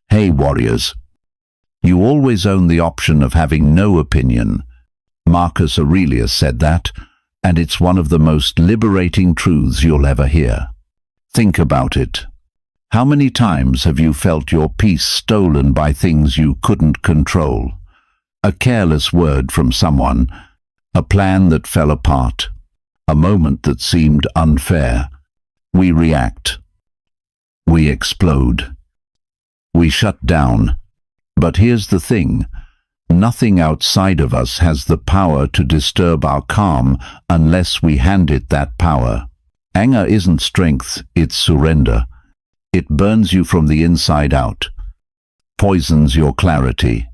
Hey warriors, you always own the option of having no opinion. Marcus Aurelius said that, and it's one of the most liberating truths you'll ever hear. Think about it. How many times have you felt your peace stolen by things you couldn't control? A careless word from someone, a plan that fell apart, a moment that seemed unfair. We react. We explode. We shut down. But here's the thing. Nothing outside of us has the power to disturb our calm unless we hand it that power. Anger isn't strength, it's surrender. It burns you from the inside out, poisons your clarity,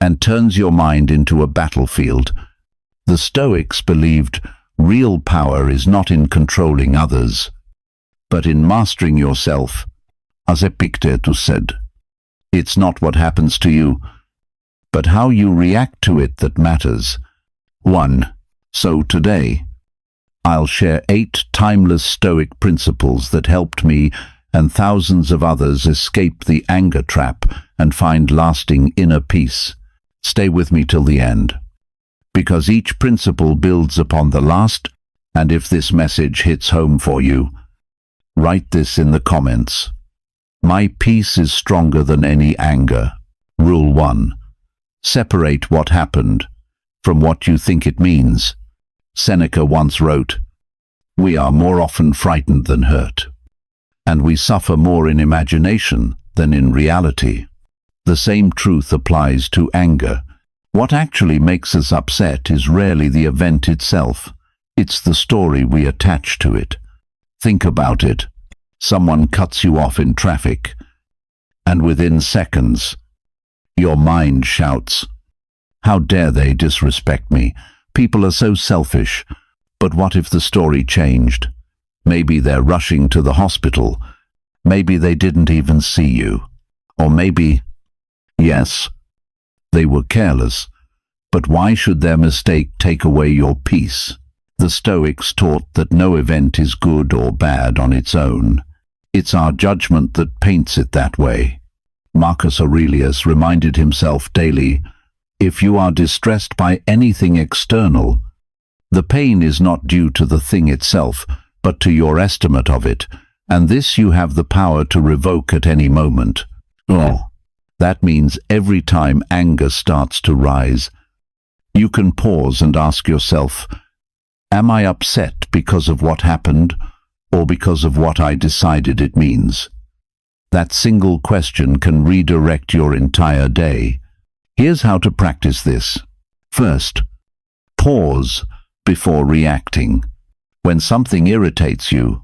and turns your mind into a battlefield. The Stoics believed real power is not in controlling others, but in mastering yourself. As Epictetus said, it's not what happens to you, but how you react to it that matters. 1. So today, I'll share 8 timeless Stoic principles that helped me and thousands of others escape the anger trap and find lasting inner peace. Stay with me till the end, because each principle builds upon the last, and if this message hits home for you, write this in the comments. My peace is stronger than any anger. Rule 1. Separate what happened from what you think it means. Seneca once wrote, "We are more often frightened than hurt, and we suffer more in imagination than in reality." The same truth applies to anger. What actually makes us upset is rarely the event itself. It's the story we attach to it. Think about it. Someone cuts you off in traffic, and within seconds, your mind shouts, "How dare they disrespect me? People are so selfish." But what if the story changed? Maybe they're rushing to the hospital. Maybe they didn't even see you. Or maybe, yes, they were careless. But why should their mistake take away your peace? The Stoics taught that no event is good or bad on its own. It's our judgment that paints it that way. Marcus Aurelius reminded himself daily, if you are distressed by anything external, the pain is not due to the thing itself, but to your estimate of it, and this you have the power to revoke at any moment. That means every time anger starts to rise, you can pause and ask yourself, am I upset because of what happened, or because of what I decided it means? That single question can redirect your entire day. Here's how to practice this. First, pause before reacting. When something irritates you,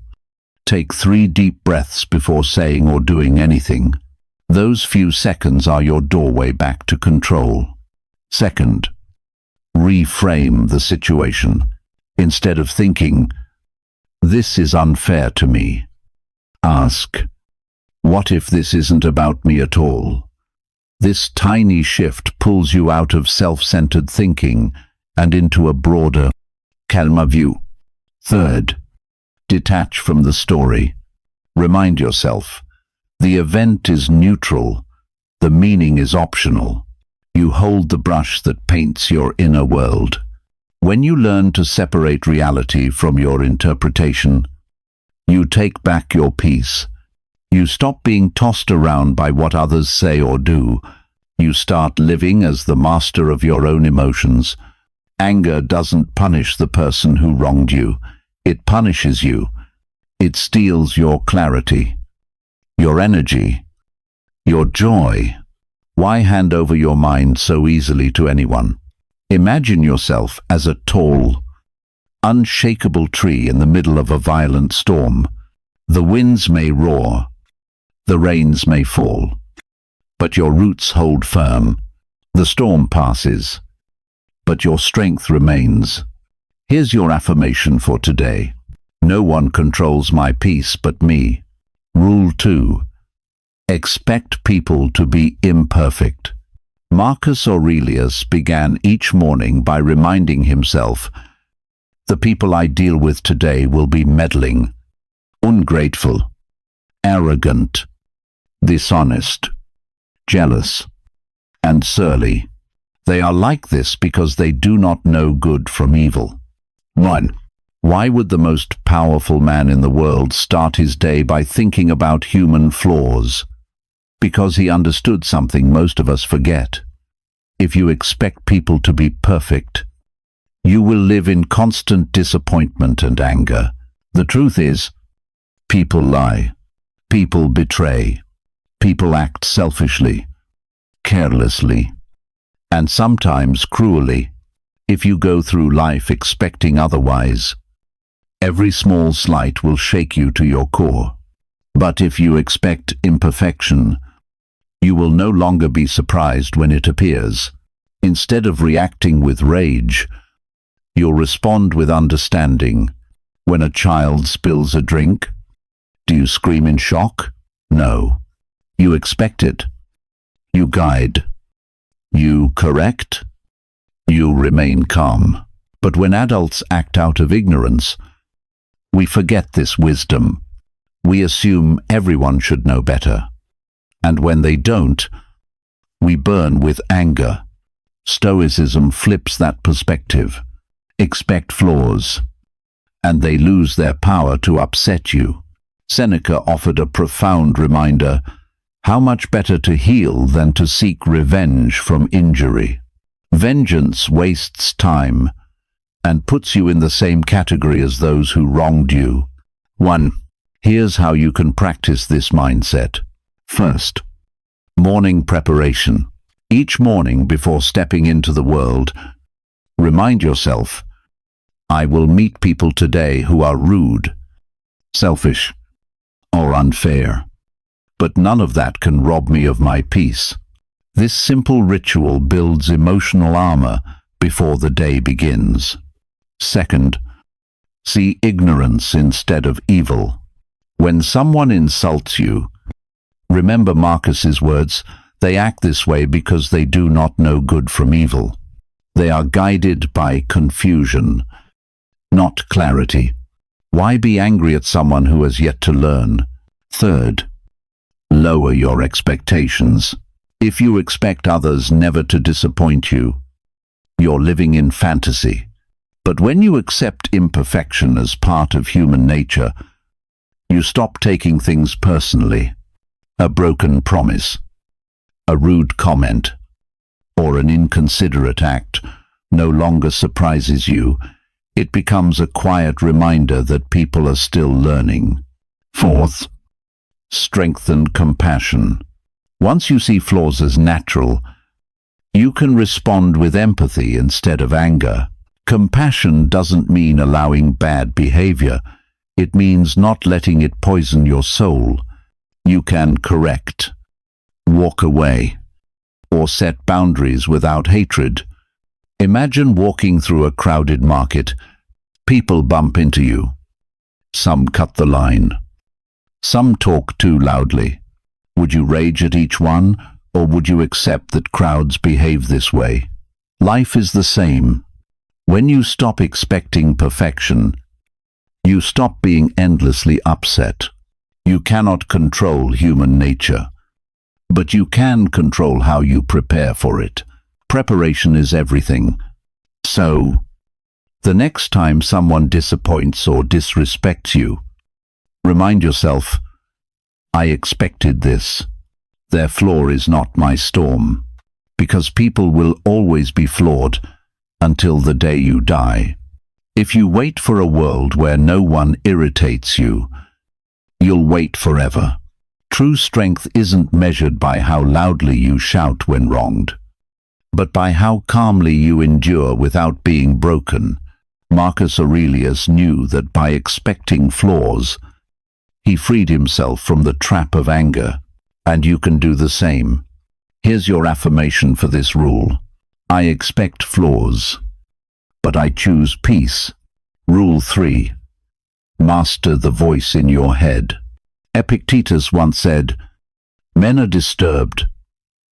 take 3 deep breaths before saying or doing anything. Those few seconds are your doorway back to control. Second, reframe the situation. Instead of thinking, "This is unfair to me," ask, "What if this isn't about me at all?" This tiny shift pulls you out of self-centered thinking and into a broader, calmer view. Third, detach from the story. Remind yourself, the event is neutral, the meaning is optional. You hold the brush that paints your inner world. When you learn to separate reality from your interpretation, you take back your peace. You stop being tossed around by what others say or do. You start living as the master of your own emotions. Anger doesn't punish the person who wronged you. It punishes you. It steals your clarity, your energy, your joy. Why hand over your mind so easily to anyone? Imagine yourself as a tall, unshakable tree in the middle of a violent storm. The winds may roar, the rains may fall, but your roots hold firm. The storm passes, but your strength remains. Here's your affirmation for today. No one controls my peace but me. Rule 2. Expect people to be imperfect. Marcus Aurelius began each morning by reminding himself, the people I deal with today will be meddling, ungrateful, arrogant, dishonest, jealous, and surly. They are like this because they do not know good from evil. 1. Why would the most powerful man in the world start his day by thinking about human flaws? Because he understood something most of us forget. If you expect people to be perfect, you will live in constant disappointment and anger. The truth is, people lie, people betray, people act selfishly, carelessly, and sometimes cruelly. If you go through life expecting otherwise, every small slight will shake you to your core. But if you expect imperfection, you will no longer be surprised when it appears. Instead of reacting with rage, you'll respond with understanding. When a child spills a drink, do you scream in shock? No. You expect it. You guide. You correct. You remain calm. But when adults act out of ignorance, we forget this wisdom. We assume everyone should know better. And when they don't, we burn with anger. Stoicism flips that perspective. Expect flaws, and they lose their power to upset you. Seneca offered a profound reminder: how much better to heal than to seek revenge from injury. Vengeance wastes time and puts you in the same category as those who wronged you. 1. Here's how you can practice this mindset. First, morning preparation. Each morning before stepping into the world, remind yourself, I will meet people today who are rude, selfish, or unfair. But none of that can rob me of my peace. This simple ritual builds emotional armor before the day begins. Second, see ignorance instead of evil. When someone insults you, remember Marcus's words: they act this way because they do not know good from evil. They are guided by confusion, not clarity. Why be angry at someone who has yet to learn? Third, lower your expectations. If you expect others never to disappoint you, you're living in fantasy. But when you accept imperfection as part of human nature, you stop taking things personally. A broken promise, a rude comment, or an inconsiderate act no longer surprises you. It becomes a quiet reminder that people are still learning. Fourth, strengthen compassion. Once you see flaws as natural, you can respond with empathy instead of anger. Compassion doesn't mean allowing bad behavior. It means not letting it poison your soul. You can correct, walk away, or set boundaries without hatred. Imagine walking through a crowded market. People bump into you. Some cut the line. Some talk too loudly. Would you rage at each one, or would you accept that crowds behave this way? Life is the same. When you stop expecting perfection, you stop being endlessly upset. You cannot control human nature, but you can control how you prepare for it. Preparation is everything. So, the next time someone disappoints or disrespects you, remind yourself, I expected this. Their flaw is not my storm. Because people will always be flawed until the day you die. If you wait for a world where no one irritates you, you'll wait forever. True strength isn't measured by how loudly you shout when wronged, but by how calmly you endure without being broken. Marcus Aurelius knew that by expecting flaws, he freed himself from the trap of anger, and you can do the same. Here's your affirmation for this rule. I expect flaws, but I choose peace. Rule 3. Master the voice in your head. Epictetus once said, men are disturbed,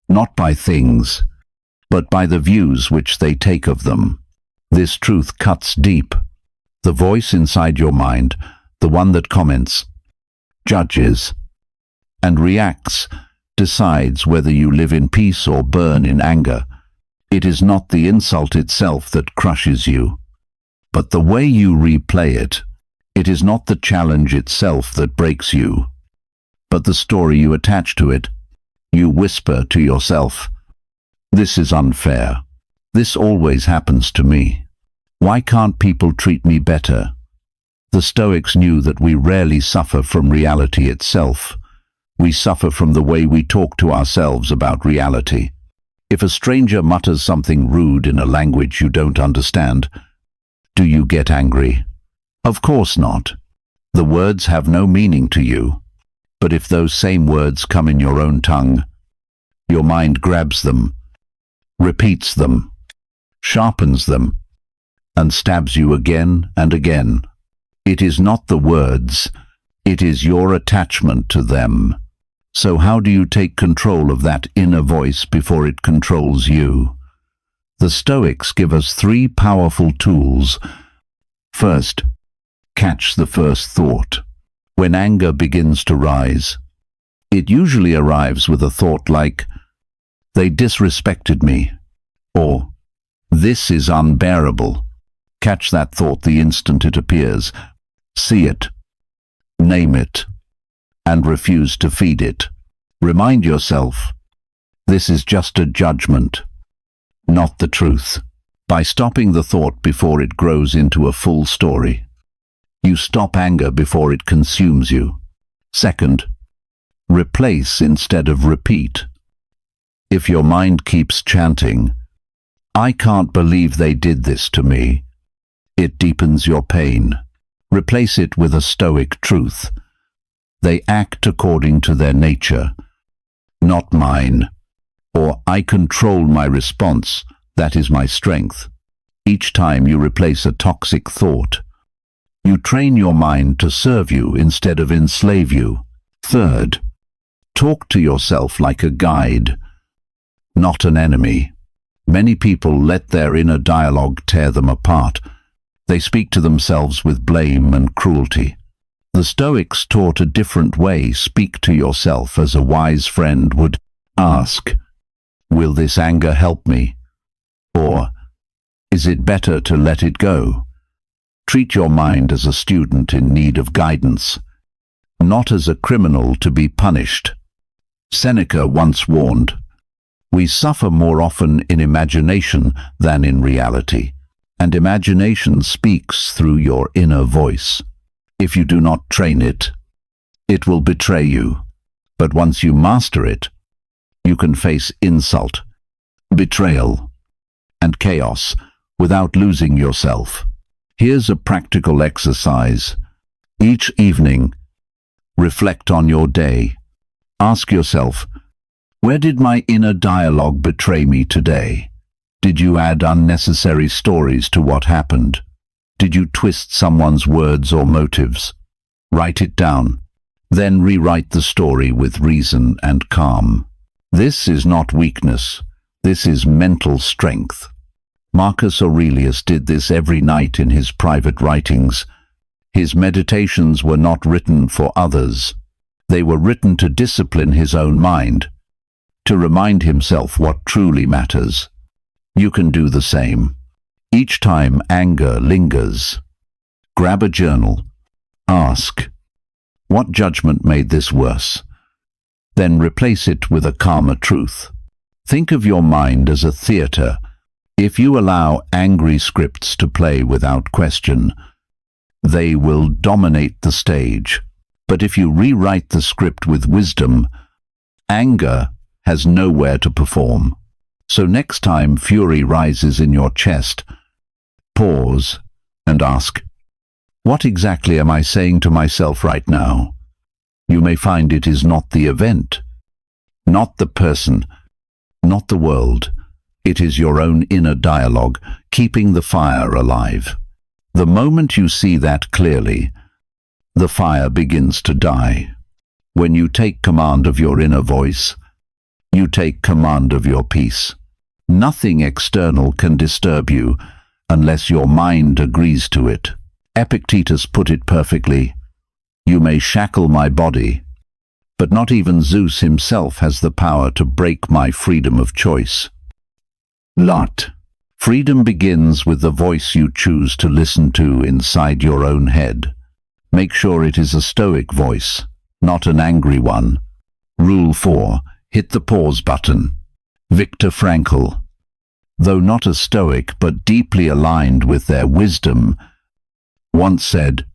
not by things, but by the views which they take of them. This truth cuts deep. The voice inside your mind, the one that comments, judges, and reacts, decides whether you live in peace or burn in anger. It is not the insult itself that crushes you, but the way you replay it. It is not the challenge itself that breaks you, but the story you attach to it. You whisper to yourself, "This is unfair. This always happens to me. Why can't people treat me better?" The Stoics knew that we rarely suffer from reality itself. We suffer from the way we talk to ourselves about reality. If a stranger mutters something rude in a language you don't understand, do you get angry? Of course not. The words have no meaning to you. But if those same words come in your own tongue, your mind grabs them, repeats them, sharpens them, and stabs you again and again. It is not the words, it is your attachment to them. So how do you take control of that inner voice before it controls you? The Stoics give us 3 powerful tools. First, catch the first thought. When anger begins to rise, it usually arrives with a thought like, "They disrespected me," or "This is unbearable." Catch that thought the instant it appears. See it, name it, and refuse to feed it. Remind yourself, this is just a judgment, not the truth. By stopping the thought before it grows into a full story, you stop anger before it consumes you. Second, replace instead of repeat. If your mind keeps chanting, "I can't believe they did this to me," it deepens your pain. Replace it with a Stoic truth. They act according to their nature, not mine. Or, "I control my response, that is my strength." Each time you replace a toxic thought, you train your mind to serve you instead of enslave you. Third, talk to yourself like a guide, not an enemy. Many people let their inner dialogue tear them apart. They speak to themselves with blame and cruelty. The Stoics taught a different way. Speak to yourself as a wise friend would. Ask, "Will this anger help me?" Or, "Is it better to let it go?" Treat your mind as a student in need of guidance, not as a criminal to be punished. Seneca once warned, "We suffer more often in imagination than in reality, and imagination speaks through your inner voice. If you do not train it, it will betray you. But once you master it, you can face insult, betrayal, and chaos without losing yourself." Here's a practical exercise. Each evening, reflect on your day. Ask yourself, where did my inner dialogue betray me today? Did you add unnecessary stories to what happened? Did you twist someone's words or motives? Write it down. Then rewrite the story with reason and calm. This is not weakness. This is mental strength. Marcus Aurelius did this every night in his private writings. His meditations were not written for others. They were written to discipline his own mind, to remind himself what truly matters. You can do the same. Each time anger lingers, grab a journal. Ask, what judgment made this worse? Then replace it with a calmer truth. Think of your mind as a theater. If you allow angry scripts to play without question, they will dominate the stage. But if you rewrite the script with wisdom, anger has nowhere to perform. So next time fury rises in your chest, pause and ask, what exactly am I saying to myself right now? You may find it is not the event, not the person, not the world. It is your own inner dialogue, keeping the fire alive. The moment you see that clearly, the fire begins to die. When you take command of your inner voice, you take command of your peace. Nothing external can disturb you unless your mind agrees to it. Epictetus put it perfectly, You may shackle my body, but not even Zeus himself has the power to break my freedom of choice. Lot. Freedom begins with the voice you choose to listen to inside your own head. Make sure it is a Stoic voice, not an angry one. Rule 4. Hit the pause button. Viktor Frankl. Though not a Stoic but deeply aligned with their wisdom, once said,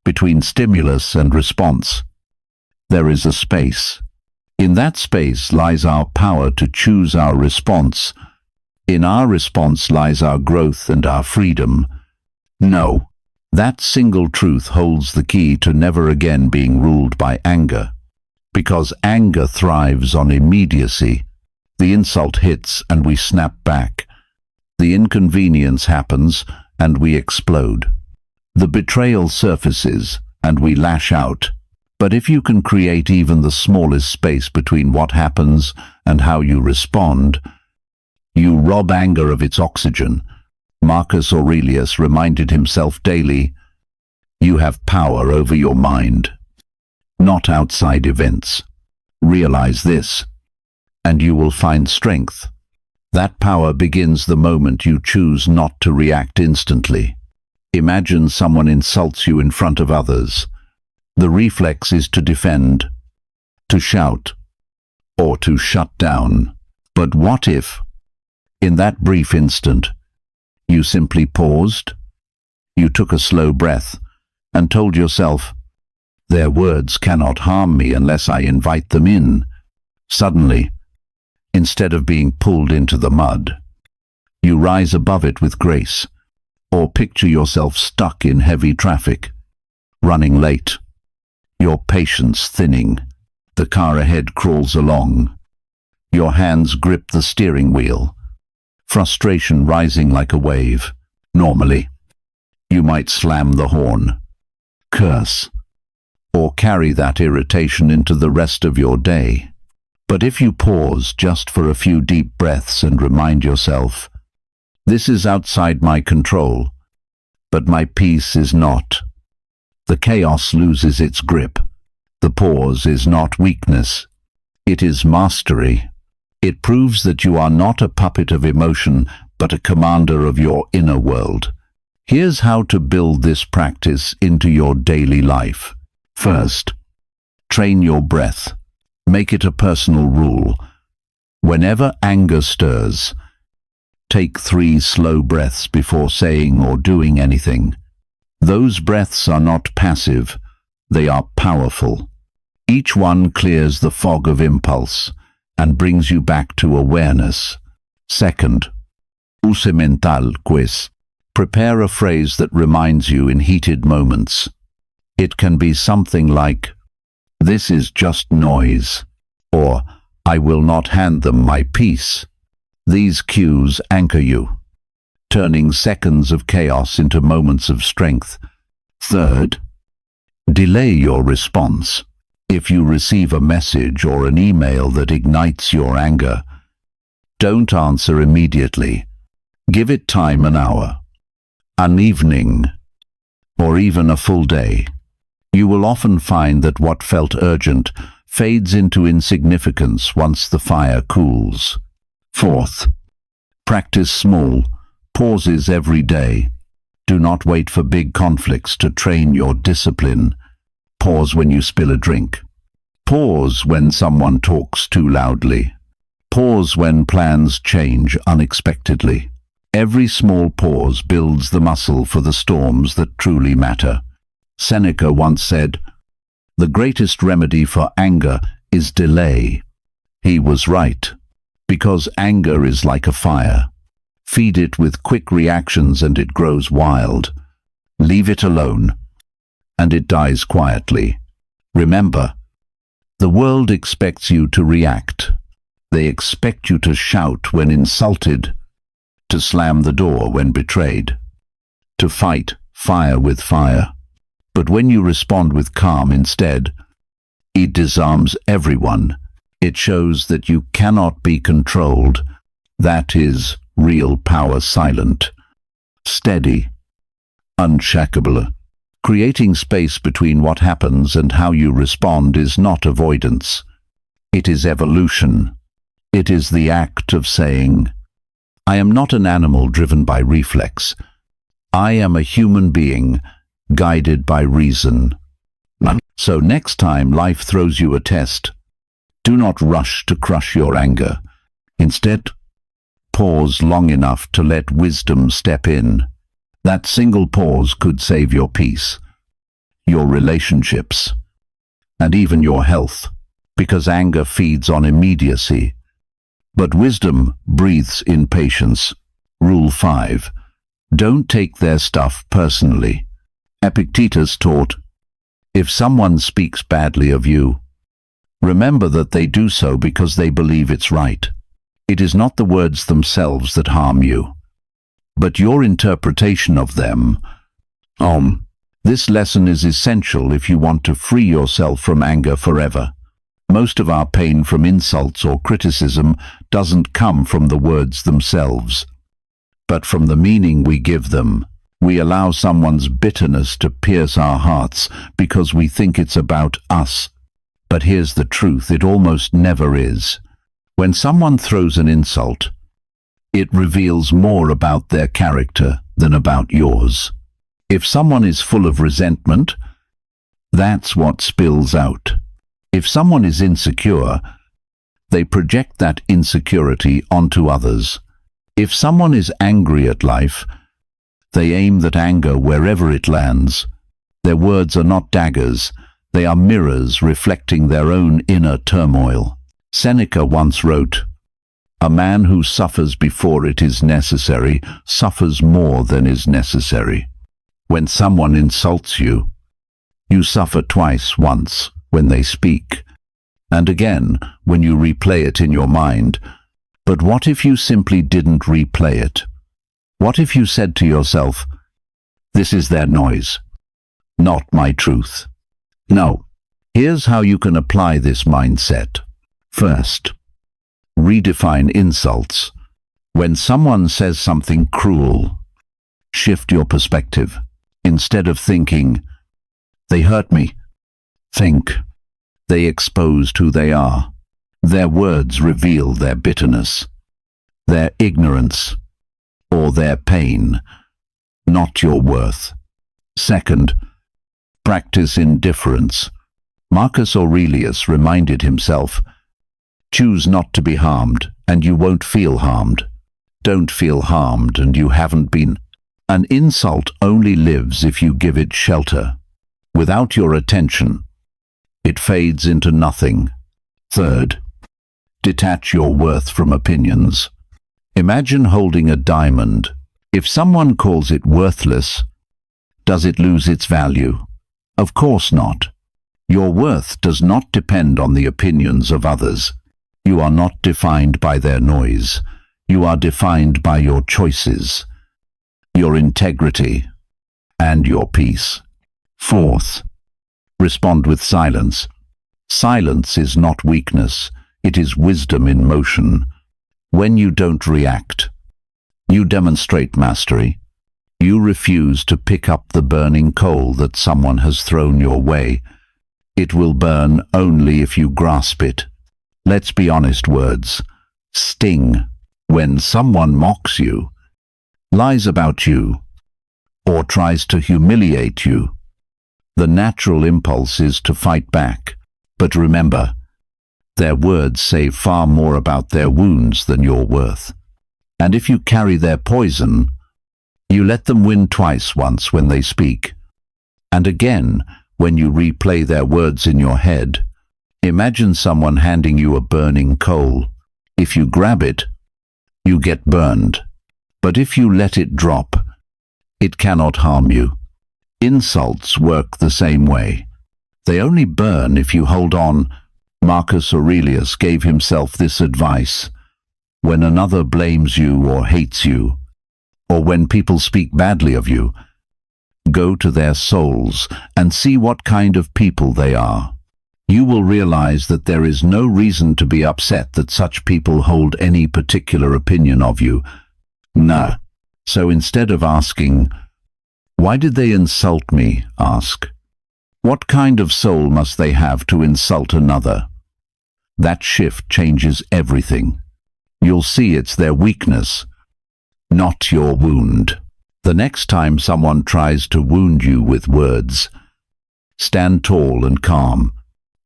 "Between stimulus and response, there is a space. In that space lies our power to choose our response. In our response lies our growth and our freedom." No, that single truth holds the key to never again being ruled by anger. Because anger thrives on immediacy. The insult hits and we snap back. The inconvenience happens and we explode. The betrayal surfaces and we lash out. But if you can create even the smallest space between what happens and how you respond, you rob anger of its oxygen. Marcus Aurelius reminded himself daily, "You have power over your mind, not outside events. Realize this, and you will find strength. That power begins the moment you choose not to react instantly." Imagine someone insults you in front of others. The reflex is to defend, to shout, or to shut down. But what if, in that brief instant, you simply paused? You took a slow breath and told yourself, "Their words cannot harm me unless I invite them in." Suddenly, instead of being pulled into the mud, you rise above it with grace. Or picture yourself stuck in heavy traffic, running late, your patience thinning. The car ahead crawls along. Your hands grip the steering wheel, frustration rising like a wave. Normally, you might slam the horn, curse, or carry that irritation into the rest of your day. But if you pause just for a few deep breaths and remind yourself, "This is outside my control, but my peace is not," the chaos loses its grip. The pause is not weakness. It is mastery. It proves that you are not a puppet of emotion, but a commander of your inner world. Here's how to build this practice into your daily life. First, train your breath. Make it a personal rule. Whenever anger stirs, take 3 slow breaths before saying or doing anything. Those breaths are not passive, they are powerful. Each one clears the fog of impulse and brings you back to awareness. Second, use mental quiz. Prepare a phrase that reminds you in heated moments. It can be something like, "This is just noise," or "I will not hand them my peace." These cues anchor you, turning seconds of chaos into moments of strength. Third, delay your response. If you receive a message or an email that ignites your anger, don't answer immediately. Give it time, an hour, an evening, or even a full day. You will often find that what felt urgent fades into insignificance once the fire cools. Fourth, practice small pauses every day. Do not wait for big conflicts to train your discipline. Pause when you spill a drink. Pause when someone talks too loudly. Pause when plans change unexpectedly. Every small pause builds the muscle for the storms that truly matter. Seneca once said, "The greatest remedy for anger is delay." He was right, because anger is like a fire. Feed it with quick reactions and it grows wild. Leave it alone, and it dies quietly. Remember, the world expects you to react. They expect you to shout when insulted, to slam the door when betrayed, to fight fire with fire. But when you respond with calm instead, it disarms everyone. It shows that you cannot be controlled. That is real power, silent, steady, unshakable. Creating space between what happens and how you respond is not avoidance. It is evolution. It is the act of saying, I am not an animal driven by reflex. I am a human being guided by reason. So next time life throws you a test, do not rush to crush your anger. Instead, pause long enough to let wisdom step in. That single pause could save your peace, your relationships, and even your health, because anger feeds on immediacy. But wisdom breathes in patience. Rule 5. Don't take their stuff personally. Epictetus taught, if someone speaks badly of you, remember that they do so because they believe it's right. It is not the words themselves that harm you, but your interpretation of them. This lesson is essential if you want to free yourself from anger forever. Most of our pain from insults or criticism doesn't come from the words themselves, but from the meaning we give them. We allow someone's bitterness to pierce our hearts because we think it's about us. But here's the truth, it almost never is. When someone throws an insult, it reveals more about their character than about yours. If someone is full of resentment, that's what spills out. If someone is insecure, they project that insecurity onto others. If someone is angry at life, they aim that anger wherever it lands. Their words are not daggers, they are mirrors reflecting their own inner turmoil. Seneca once wrote, a man who suffers before it is necessary suffers more than is necessary. When someone insults you, you suffer twice, once when they speak, and again when you replay it in your mind. But what if you simply didn't replay it? What if you said to yourself, this is their noise, not my truth? No. Here's how you can apply this mindset. First, redefine insults. When someone says something cruel, shift your perspective. Instead of thinking, they hurt me, think, they exposed who they are. Their words reveal their bitterness, their ignorance, or their pain, not your worth. Second, practice indifference. Marcus Aurelius reminded himself, choose not to be harmed, and you won't feel harmed. Don't feel harmed, and you haven't been. An insult only lives if you give it shelter. Without your attention, it fades into nothing. Third, detach your worth from opinions. Imagine holding a diamond. If someone calls it worthless, does it lose its value? Of course not. Your worth does not depend on the opinions of others. You are not defined by their noise. You are defined by your choices, your integrity, and your peace. Fourth, respond with silence. Silence is not weakness, it is wisdom in motion. When you don't react, you demonstrate mastery. You refuse to pick up the burning coal that someone has thrown your way. It will burn only if you grasp it. Let's be honest, words sting. When someone mocks you, lies about you, or tries to humiliate you, the natural impulse is to fight back. But remember, their words say far more about their wounds than your worth. And if you carry their poison, you let them win twice, once when they speak, and again when you replay their words in your head. Imagine someone handing you a burning coal. If you grab it, you get burned. But if you let it drop, it cannot harm you. Insults work the same way. They only burn if you hold on. Marcus Aurelius gave himself this advice: when another blames you or hates you, or when people speak badly of you, go to their souls and see what kind of people they are. You will realize that there is no reason to be upset that such people hold any particular opinion of you. No. So instead of asking, Why did they insult me? Ask. What kind of soul must they have to insult another? That shift changes everything. You'll see it's their weakness, not your wound. The next time someone tries to wound you with words, stand tall and calm.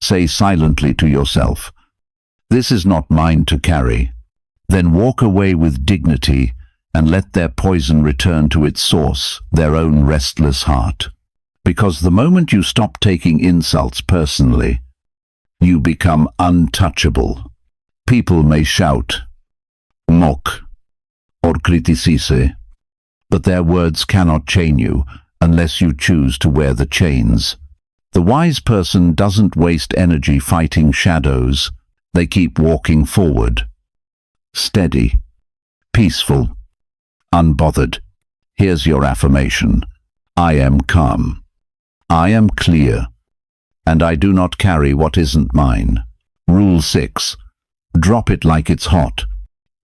Say silently to yourself, "This is not mine to carry." Then walk away with dignity and let their poison return to its source, their own restless heart. Because the moment you stop taking insults personally, you become untouchable. People may shout, mock, or criticize, but their words cannot chain you unless you choose to wear the chains. The wise person doesn't waste energy fighting shadows. They keep walking forward. Steady, peaceful, unbothered. Here's your affirmation. I am calm. I am clear. And I do not carry what isn't mine. Rule 6. Drop it like it's hot.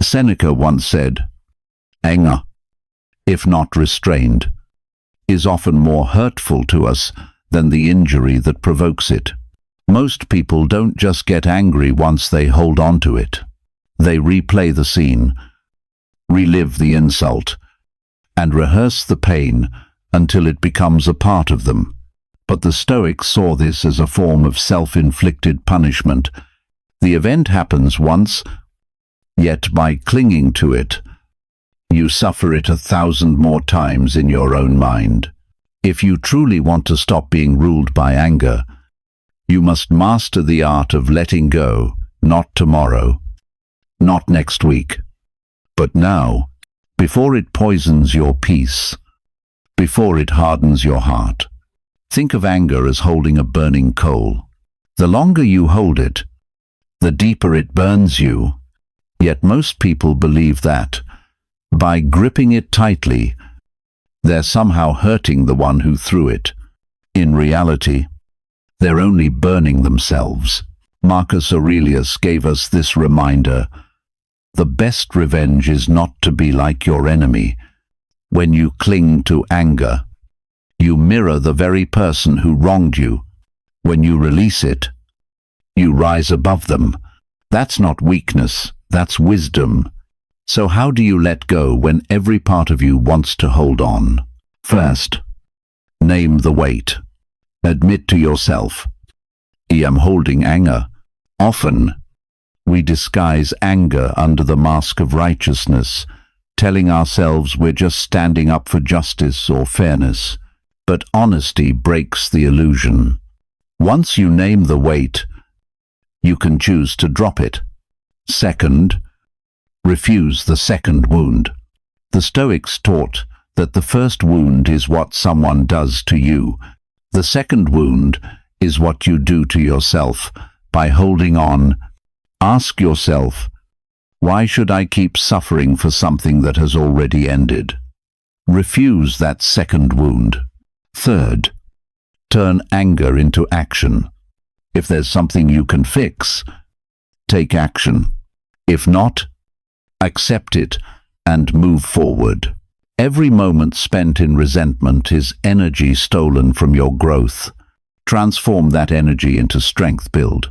Seneca once said, anger, if not restrained, is often more hurtful to us than the injury that provokes it. Most people don't just get angry once they hold on to it. They replay the scene, relive the insult, and rehearse the pain until it becomes a part of them. But the Stoics saw this as a form of self-inflicted punishment. The event happens once, yet by clinging to it, you suffer it 1,000 more times in your own mind. If you truly want to stop being ruled by anger, you must master the art of letting go, not tomorrow, not next week, but now, before it poisons your peace, before it hardens your heart. Think of anger as holding a burning coal. The longer you hold it, the deeper it burns you. Yet most people believe that, by gripping it tightly, they're somehow hurting the one who threw it. In reality, they're only burning themselves. Marcus Aurelius gave us this reminder: the best revenge is not to be like your enemy. When you cling to anger, you mirror the very person who wronged you. When you release it, you rise above them. That's not weakness, that's wisdom. So how do you let go when every part of you wants to hold on? First, name the weight. Admit to yourself, I am holding anger. Often, we disguise anger under the mask of righteousness, telling ourselves we're just standing up for justice or fairness. But honesty breaks the illusion. Once you name the weight, you can choose to drop it. Second, refuse the second wound. The Stoics taught that the first wound is what someone does to you. The second wound is what you do to yourself by holding on. Ask yourself, why should I keep suffering for something that has already ended? Refuse that second wound. Third, turn anger into action. If there's something you can fix, take action. If not, accept it and move forward. Every moment spent in resentment is energy stolen from your growth. Transform that energy into strength. Build,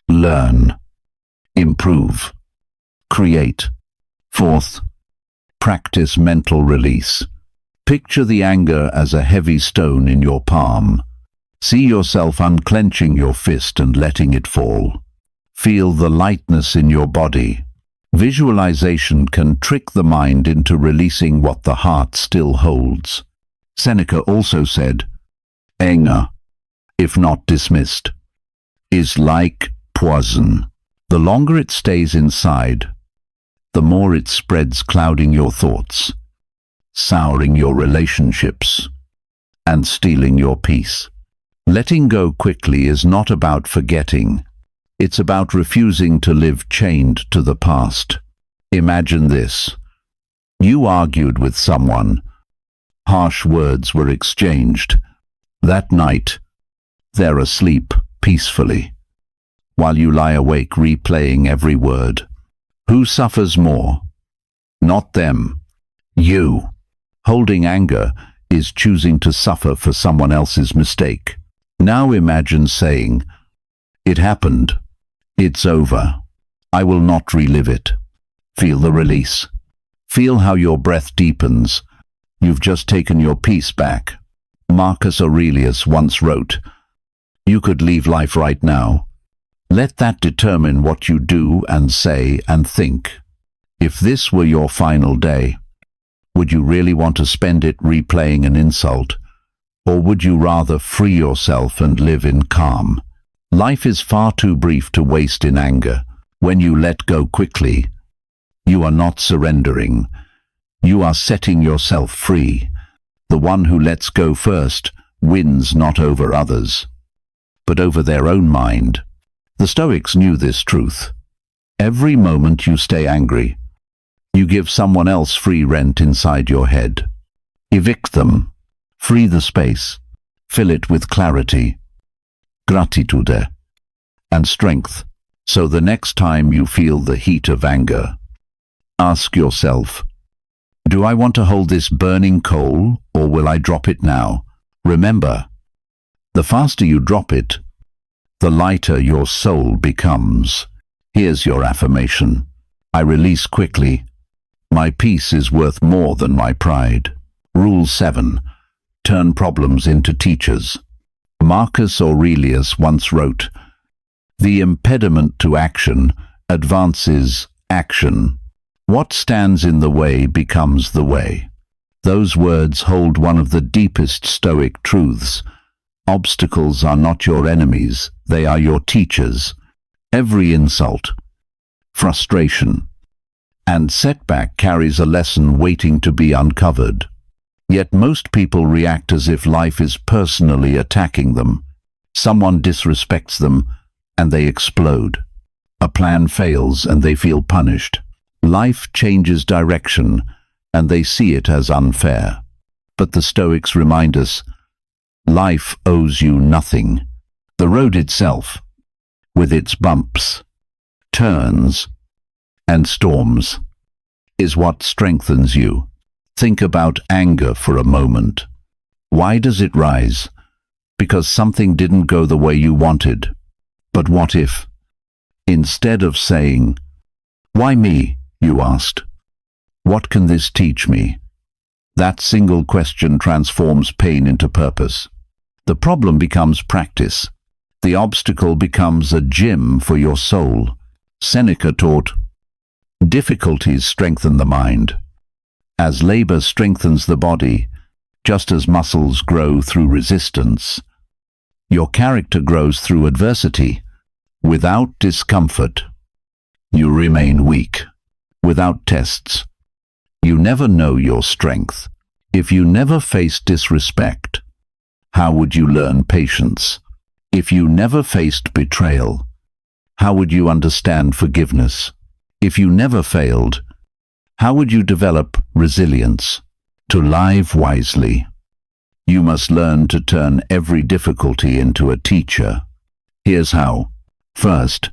learn, improve, create. Fourth, practice mental release. Picture the anger as a heavy stone in your palm. See yourself unclenching your fist and letting it fall. Feel the lightness in your body. Visualization can trick the mind into releasing what the heart still holds. Seneca also said, anger, if not dismissed, is like poison. The longer it stays inside, the more it spreads, clouding your thoughts, souring your relationships, and stealing your peace. Letting go quickly is not about forgetting. It's about refusing to live chained to the past. Imagine this. You argued with someone. Harsh words were exchanged. That night, they're asleep peacefully, while you lie awake replaying every word. Who suffers more? Not them. You. Holding anger is choosing to suffer for someone else's mistake. Now imagine saying, "It happened. It's over. I will not relive it." Feel the release. Feel how your breath deepens. You've just taken your peace back. Marcus Aurelius once wrote, "You could leave life right now. Let that determine what you do and say and think." If this were your final day, would you really want to spend it replaying an insult? Or would you rather free yourself and live in calm? Life is far too brief to waste in anger. When you let go quickly, you are not surrendering. You are setting yourself free. The one who lets go first wins not over others, but over their own mind. The Stoics knew this truth. Every moment you stay angry, you give someone else free rent inside your head. Evict them. Free the space. Fill it with clarity, gratitude, and strength. So the next time you feel the heat of anger, ask yourself, do I want to hold this burning coal, or will I drop it now? Remember, the faster you drop it, the lighter your soul becomes. Here's your affirmation. I release quickly. My peace is worth more than my pride. Rule 7. Turn problems into teachers. Marcus Aurelius once wrote, "The impediment to action advances action. What stands in the way becomes the way." Those words hold one of the deepest Stoic truths. Obstacles are not your enemies, they are your teachers. Every insult, frustration, and setback carries a lesson waiting to be uncovered. Yet most people react as if life is personally attacking them. Someone disrespects them, and they explode. A plan fails, and they feel punished. Life changes direction, and they see it as unfair. But the Stoics remind us, life owes you nothing. The road itself, with its bumps, turns, and storms, is what strengthens you. Think about anger for a moment. Why does it rise? Because something didn't go the way you wanted. But what if, instead of saying, "Why me?" you asked, "What can this teach me?" That single question transforms pain into purpose. The problem becomes practice. The obstacle becomes a gym for your soul. Seneca taught, "Difficulties strengthen the mind. As labor strengthens the body, just as muscles grow through resistance, your character grows through adversity. Without discomfort, you remain weak. Without tests, you never know your strength. If you never faced disrespect, how would you learn patience? If you never faced betrayal, how would you understand forgiveness? If you never failed, how would you develop resilience? To live wisely, you must learn to turn every difficulty into a teacher. Here's how. First,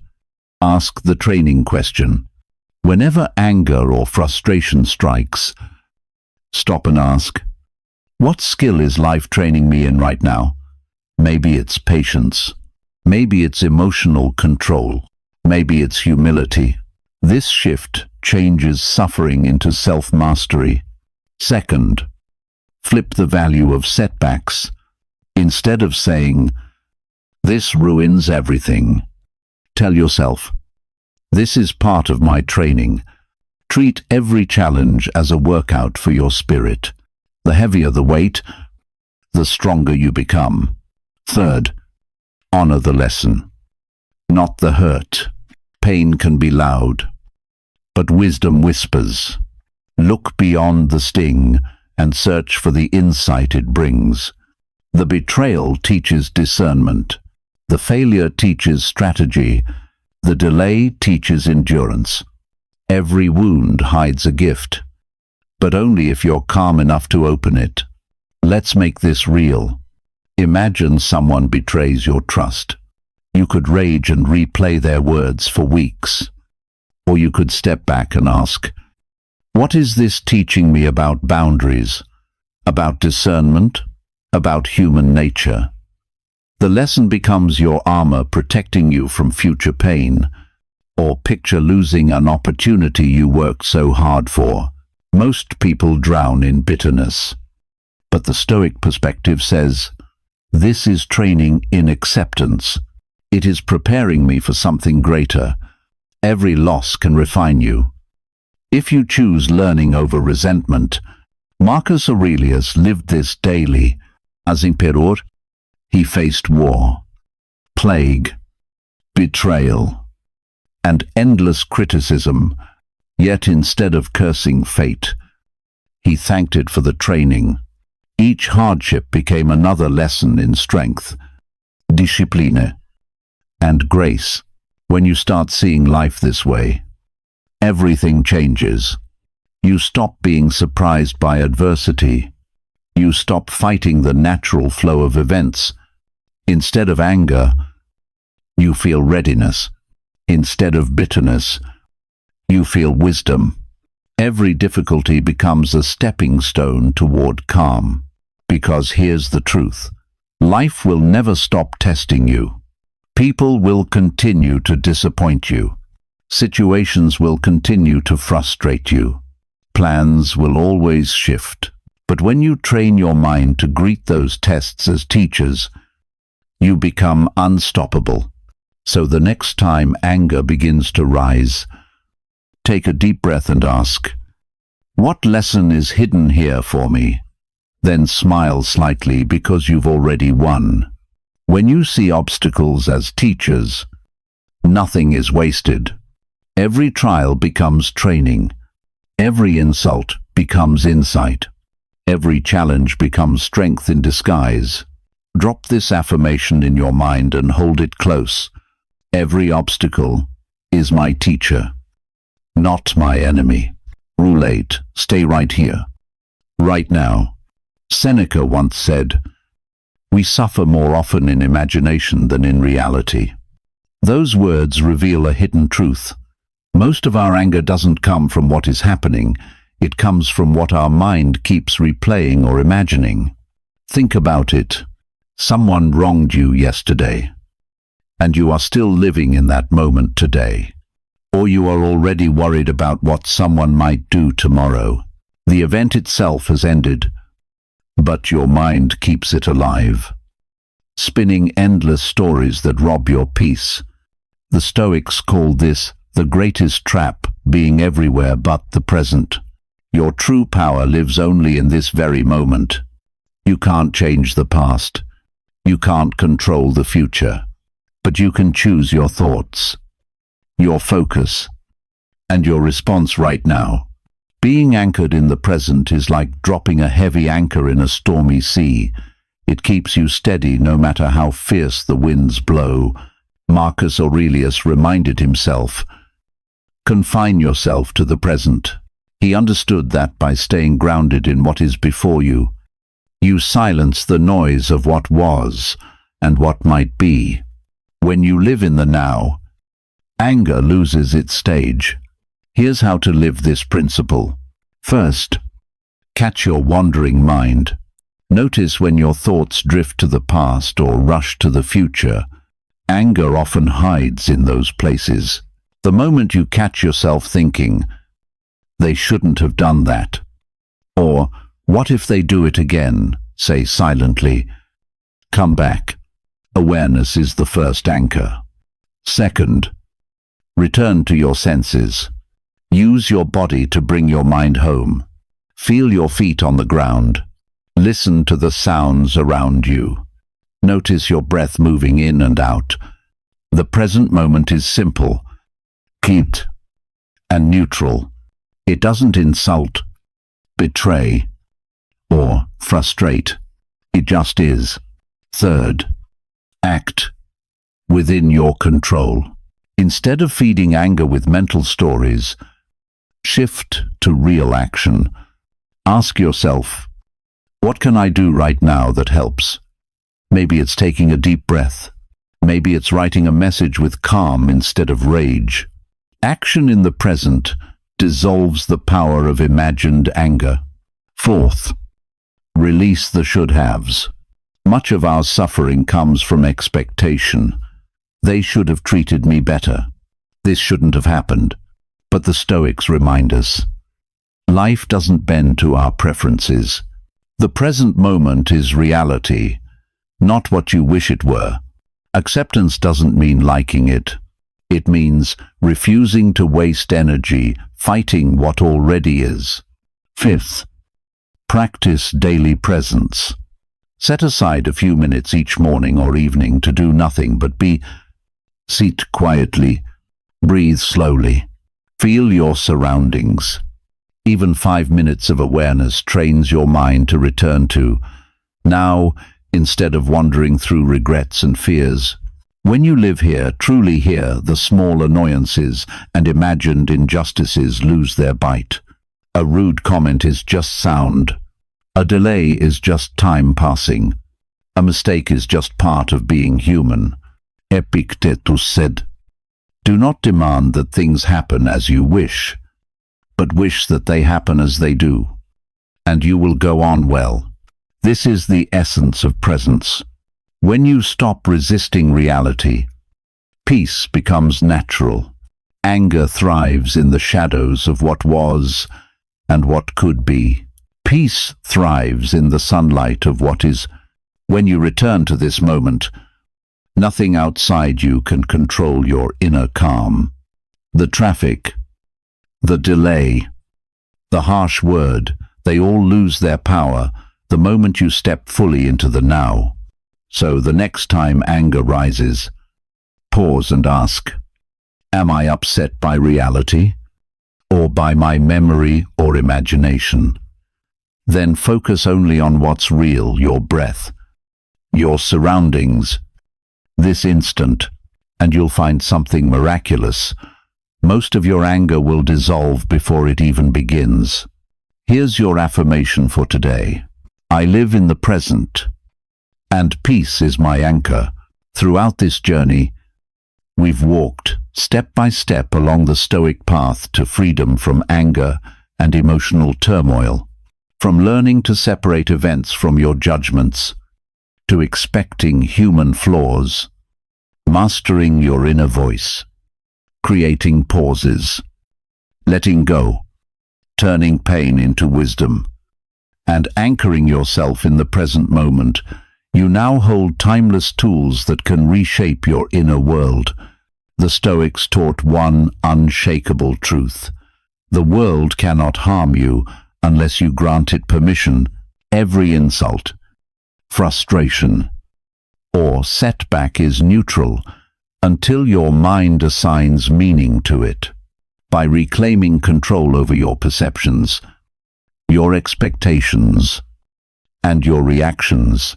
ask the training question. Whenever anger or frustration strikes, stop and ask, what skill is life training me in right now? Maybe it's patience. Maybe it's emotional control. Maybe it's humility. This shift changes suffering into self-mastery. Second, flip the value of setbacks. Instead of saying, "This ruins everything," tell yourself, "This is part of my training." Treat every challenge as a workout for your spirit. The heavier the weight, the stronger you become. Third, honor the lesson, not the hurt. Pain can be loud, but wisdom whispers. Look beyond the sting and search for the insight it brings. The betrayal teaches discernment. The failure teaches strategy. The delay teaches endurance. Every wound hides a gift, but only if you're calm enough to open it. Let's make this real. Imagine someone betrays your trust. You could rage and replay their words for weeks. Or you could step back and ask, what is this teaching me about boundaries, about discernment, about human nature. The lesson becomes your armor protecting you from future pain, or picture losing an opportunity you worked so hard for. Most people drown in bitterness. But the Stoic perspective says, this is training in acceptance. It is preparing me for something greater. Every loss can refine you. If you choose learning over resentment, Marcus Aurelius lived this daily. As emperor, he faced war, plague, betrayal, and endless criticism, yet instead of cursing fate, he thanked it for the training. Each hardship became another lesson in strength, discipline, and grace. When you start seeing life this way, everything changes. You stop being surprised by adversity. You stop fighting the natural flow of events. Instead of anger, you feel readiness. Instead of bitterness, you feel wisdom. Every difficulty becomes a stepping stone toward calm. Because here's the truth. Life will never stop testing you. People will continue to disappoint you. Situations will continue to frustrate you. Plans will always shift. But when you train your mind to greet those tests as teachers, you become unstoppable. So the next time anger begins to rise, take a deep breath and ask, what lesson is hidden here for me? Then smile slightly because you've already won. When you see obstacles as teachers, nothing is wasted. Every trial becomes training. Every insult becomes insight. Every challenge becomes strength in disguise. Drop this affirmation in your mind and hold it close. Every obstacle is my teacher, not my enemy. Rule 8. Stay right here, right now. Seneca once said, we suffer more often in imagination than in reality. Those words reveal a hidden truth. Most of our anger doesn't come from what is happening. It comes from what our mind keeps replaying or imagining. Think about it. Someone wronged you yesterday, and you are still living in that moment today. Or you are already worried about what someone might do tomorrow. The event itself has ended, but your mind keeps it alive, spinning endless stories that rob your peace. The Stoics called this the greatest trap, being everywhere but the present. Your true power lives only in this very moment. You can't change the past. You can't control the future. But you can choose your thoughts, your focus, and your response right now. Being anchored in the present is like dropping a heavy anchor in a stormy sea. It keeps you steady no matter how fierce the winds blow. Marcus Aurelius reminded himself, confine yourself to the present. He understood that by staying grounded in what is before you, you silence the noise of what was and what might be. When you live in the now, anger loses its stage. Here's how to live this principle. First, catch your wandering mind. Notice when your thoughts drift to the past or rush to the future. Anger often hides in those places. The moment you catch yourself thinking, they shouldn't have done that, or what if they do it again, say silently, come back. Awareness is the first anchor. Second, return to your senses. Use your body to bring your mind home. Feel your feet on the ground. Listen to the sounds around you. Notice your breath moving in and out. The present moment is simple, cute, and neutral. It doesn't insult, betray, or frustrate. It just is. Third, act within your control. Instead of feeding anger with mental stories, shift to real action. Ask yourself, what can I do right now that helps? Maybe it's taking a deep breath. Maybe it's writing a message with calm instead of rage. Action in the present dissolves the power of imagined anger. Fourth, Release the should-haves. Much of our suffering comes from expectation. They should have treated me better. This shouldn't have happened. But the Stoics remind us, life doesn't bend to our preferences. The present moment is reality, not what you wish it were. Acceptance doesn't mean liking it. It means refusing to waste energy fighting what already is. Fifth, practice daily presence. Set aside a few minutes each morning or evening to do nothing but be. Sit quietly, breathe slowly, feel your surroundings. Even 5 minutes of awareness trains your mind to return to now instead of wandering through regrets and fears. When you live here, truly here, the small annoyances and imagined injustices lose their bite. A rude comment is just sound. A delay is just time passing. A mistake is just part of being human. Epictetus said, "Do not demand that things happen as you wish, but wish that they happen as they do, and you will go on well." This is the essence of presence. When you stop resisting reality, peace becomes natural. Anger thrives in the shadows of what was and what could be. Peace thrives in the sunlight of what is. When you return to this moment, nothing outside you can control your inner calm. The traffic, the delay, the harsh word, they all lose their power the moment you step fully into the now. So the next time anger rises, pause and ask, am I upset by reality or by my memory or imagination? Then focus only on what's real, your breath, your surroundings, this instant, and you'll find something miraculous. Most of your anger will dissolve before it even begins. Here's your affirmation for today. I live in the present, and peace is my anchor. Throughout this journey, we've walked step by step along the Stoic path to freedom from anger and emotional turmoil, from learning to separate events from your judgments, to expecting human flaws, mastering your inner voice, creating pauses, letting go, turning pain into wisdom, and anchoring yourself in the present moment. You now hold timeless tools that can reshape your inner world. The Stoics taught one unshakable truth. The world cannot harm you unless you grant it permission. Every insult, frustration, or setback is neutral until your mind assigns meaning to it. By reclaiming control over your perceptions, your expectations, and your reactions,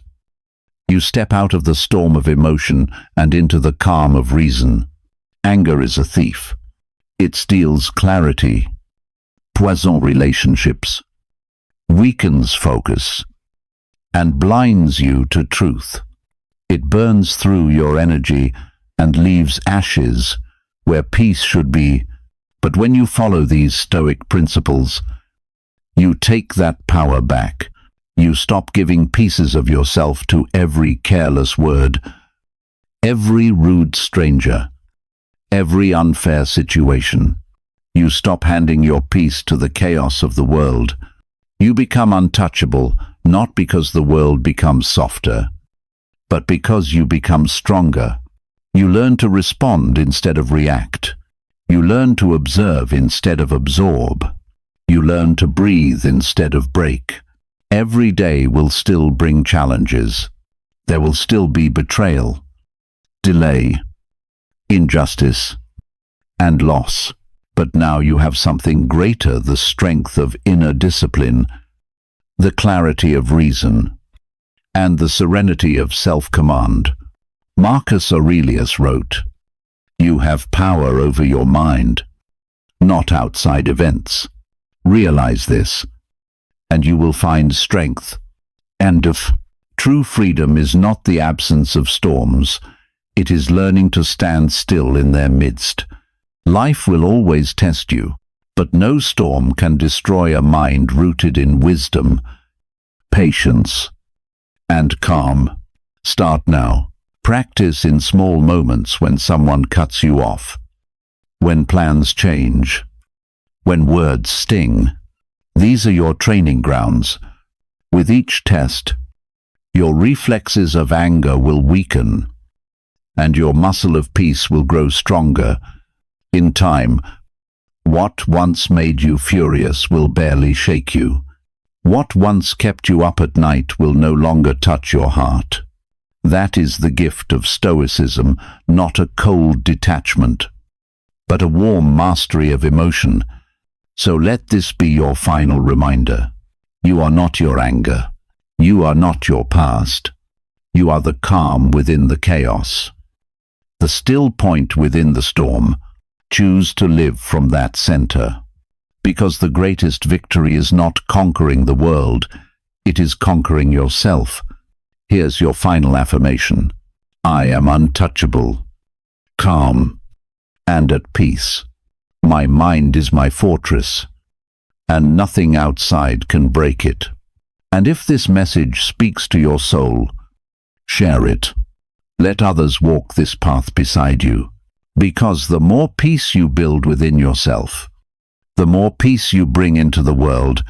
you step out of the storm of emotion and into the calm of reason. Anger is a thief. It steals clarity, poisons relationships, weakens focus, and blinds you to truth. It burns through your energy and leaves ashes where peace should be. But when you follow these Stoic principles, you take that power back. You stop giving pieces of yourself to every careless word, every rude stranger, every unfair situation. You stop handing your peace to the chaos of the world. You become untouchable, not because the world becomes softer, but because you become stronger. You learn to respond instead of react. You learn to observe instead of absorb. You learn to breathe instead of break. Every day will still bring challenges. There will still be betrayal, delay, injustice, and loss. But now you have something greater, the strength of inner discipline, the clarity of reason, and the serenity of self-command. Marcus Aurelius wrote, "You have power over your mind, not outside events. Realize this, and you will find strength." True freedom is not the absence of storms. It is learning to stand still in their midst. Life will always test you, but no storm can destroy a mind rooted in wisdom, patience, and calm. Start now. Practice in small moments when someone cuts you off, when plans change, when words sting. These are your training grounds. With each test, your reflexes of anger will weaken, and your muscle of peace will grow stronger. In time, what once made you furious will barely shake you. What once kept you up at night will no longer touch your heart. That is the gift of Stoicism, not a cold detachment, but a warm mastery of emotion. So let this be your final reminder. You are not your anger. You are not your past. You are the calm within the chaos, the still point within the storm. Choose to live from that center, because the greatest victory is not conquering the world, it is conquering yourself. Here's your final affirmation. I am untouchable, calm, and at peace. My mind is my fortress, and nothing outside can break it. And if this message speaks to your soul, share it. Let others walk this path beside you, because the more peace you build within yourself, the more peace you bring into the world,